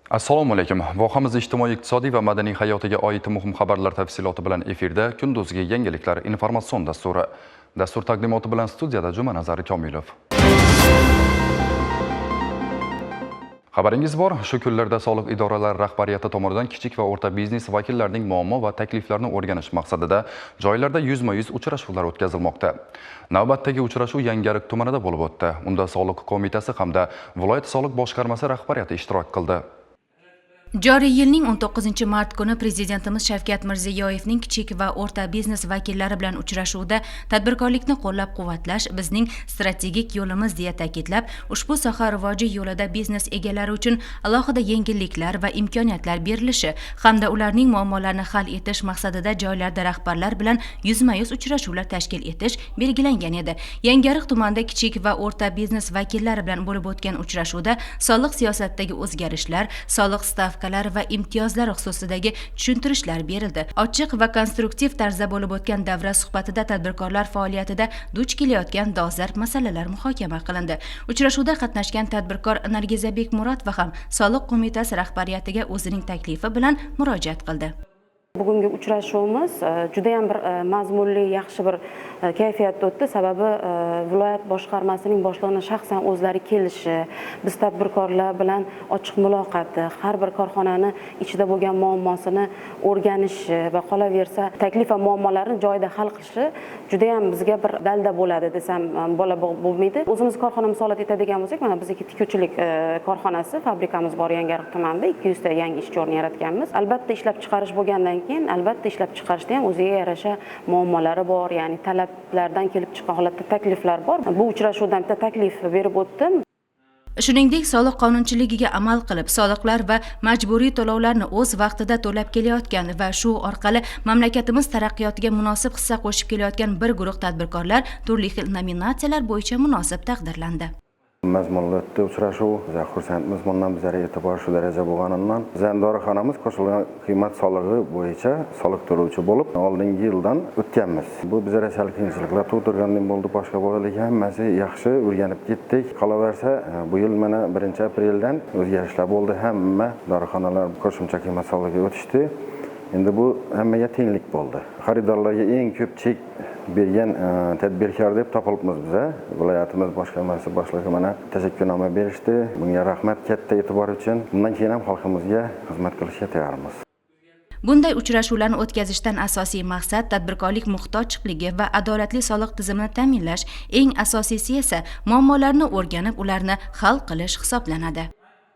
Assalomu alaykum. Vohamiz ijtimoiy, iqtisodiy va madaniy hayotiga oid muhim xabarlar tafsiloti bilan efirda kunduzgi yangiliklar informatsion dasturi. Dastur taqdimoti bilan studiyada Jumanazar Komilov. Xabaringiz bor, shu kunlarda soliq idoralari rahbariyati tomonidan kichik va o'rta biznes vakillarining muammo va takliflarini o'rganish maqsadida joylarda yuzma-yuz uchrashuvlar o'tkazilmoqda. Navbatdagi uchrashuv Yangiariq tumanida bo'lib o'tdi. Unda soliq qo'mitasi hamda viloyat soliq boshqarmasi rahbariyati ishtirok qildi. Joriy yilning 19-mart kuni Prezidentimiz Shavkat Mirziyoyevning kichik va o'rta biznes vakillari bilan uchrashuvda tadbirkorlikni qo'llab-quvvatlash bizning strategik yo'limiz deya ta'kidlab, ushbu soha rivoji yo'lida biznes egalari uchun alohida yengilliklar va imkoniyatlar berilishi hamda ularning muammolarini hal etish maqsadida joylarda rahbarlar bilan yuzma-yuz uchrashuvlar tashkil etish belgilangan edi. Yangiariq tumanida kichik va o'rta biznes vakillari bilan bo'lib o'tgan uchrashuvda soliq siyosatidagi o'zgarishlar, soliq stavkalari va imtiyozlar xususidagi tushuntirishlar berildi. Ochiq va konstruktiv tarzda bo'lib o'tgan davra suhbatida tadbirkorlar faoliyatida duch kelayotgan dolzarb masalalar muhokama qilindi. Uchrashuvda qatnashgan tadbirkor Nargiza Bekmuratova ham soliq qo'mitasi rahbariyatiga o'zining taklifi bilan murojaat qildi. Bugungi uchrashuvimiz juda ham bir mazmunli, yaxshi bir kayfiyatda o'tdi. Sababi viloyat boshqarmasining boshlig'ining shaxsan o'zlari kelishi, biz tadbirkorlar bilan ochiq muloqoti, har bir korxonani ichida bo'lgan muammosini o'rganishi va qolaversa taklif va muammolarni joyida hal qilishi juda ham bizga bir dalda bo'ladi desam bo'la bo'lmaydi. O'zimiz korxona misolida aytadigan bo'lsak, mana bizniki tikuvchilik korxonasi, fabrikamiz bor Yangiariq tumanida, 200 ta yangi ish o'rni yaratganmiz. Albatta ishlab chiqarish bo'lgandan keyin albatta ishlab chiqarishda ham o'ziga yarasha muammolari bor, ya'ni talablardan kelib chiqqan holatda takliflar bor. Bu uchrashuvdan bitta taklif berib o'tdim. Shuningdek, soliq qonunchiligiga amal qilib, soliqlar va majburiy to'lovlarni o'z vaqtida to'lab kelayotgan va shu orqali mamlakatimiz taraqqiyotiga munosib hissa qo'shib kelayotgan bir guruh tadbirkorlar turli xil nominatsiyalar bo'yicha munosib taqdirlandi. Mazmunli o'tdi uchrashuv. Xursandmiz bundan bizlarga e'tibor shu daraja bo'lganidan. Bizning dorixonamiz qo'shilgan qiymat solig'i bo'yicha soliq to'lovchi bo'lib, oldingi yildan o'tganmiz. Bu bizlarga sal qiyinchiliklar tug'dirgandan bo'ldi, boshqa bo'ldi, lekin hammasi yaxshi o'rganib ketdik. Qolaversa, bu yil mana 1-apreldan o'zgarishlar bo'ldi. Hamma dorixonalar qo'shimcha qiymat solig'iga o'tishdi. Endi bu hammaga tenglik bo'ldi. Xaridorlarga eng ko'p chek bergan tadbirkor deb topilibmiz biz. Viloyatimiz boshqarmasi boshlig'i mana tashakkurnoma berishdi. Bunga rahmat, katta e'tibor uchun. Bundan keyin ham xalqimizga xizmat qilishga tayyormiz. Bunday uchrashuvlarni o'tkazishdan asosiy maqsad tadbirkorlik muhtojchiqligi va adolatli soliq tizimini ta'minlash, eng asosiysi esa muammolarni o'rganib, ularni hal qilish hisoblanadi.